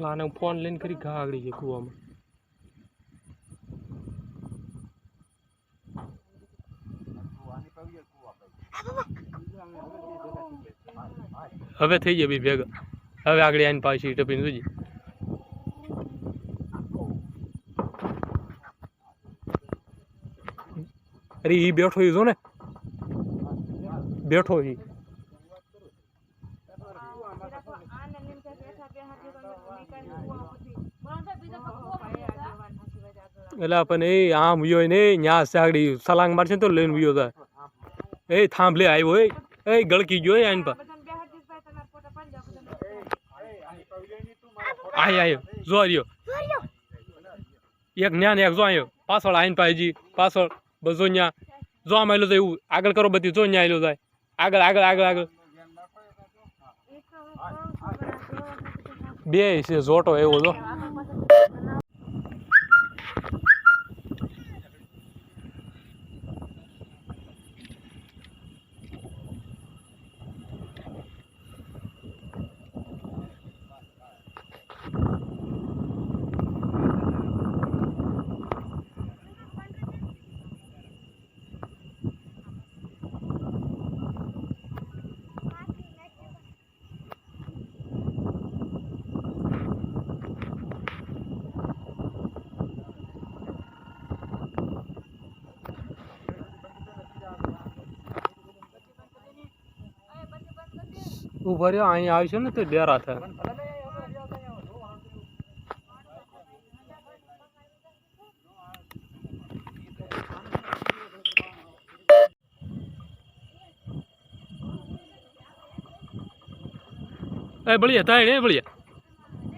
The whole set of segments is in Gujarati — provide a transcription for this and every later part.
આને હું ફોન લઈને કરી ઘા આગળી ગઈ કૂવામાં. હવે થઈ જાય બી ભેગા. હવે આગળ આવીને પાછી ટપીને જોજી. અરે ઈ બેઠો ઈ જો ને, બેઠો ઈ. એટલે પણ એ આમ વિયો ને ન્યા સાગડી સલાંગ મારશે તો લઈને વિયો જાય. એ થાંભલે આવ્યો એ ગળકી ગયો આઈન પર. આયો જો રહ્યો એક ન્યા ને એક જો આયો પાછળ આઈન પાજી પાછળ બજો ન્યા જો આમ આયલો જાય એવું આગળ કરો બધી જો ન્યા આયલો જાય આગળ આગળ આગળ આગળ બે છે જોટો એવો જો. ઉભા રહ્યો અહીં આવશે ને તો ડેરા થાય. એ બળિયા ત્રણ એ બળિયા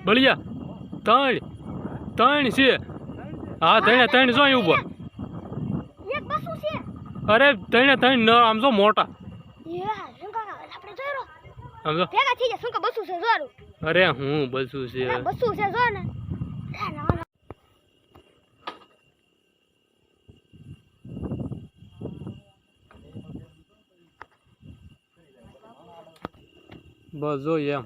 બળિયા ત્રણ છે. હા ત્રણ જો અહીં ઉભા. અરે ત્રણ ન આમ જો મોટા. અરે હું બસું છે બસ જોઈએ એમ.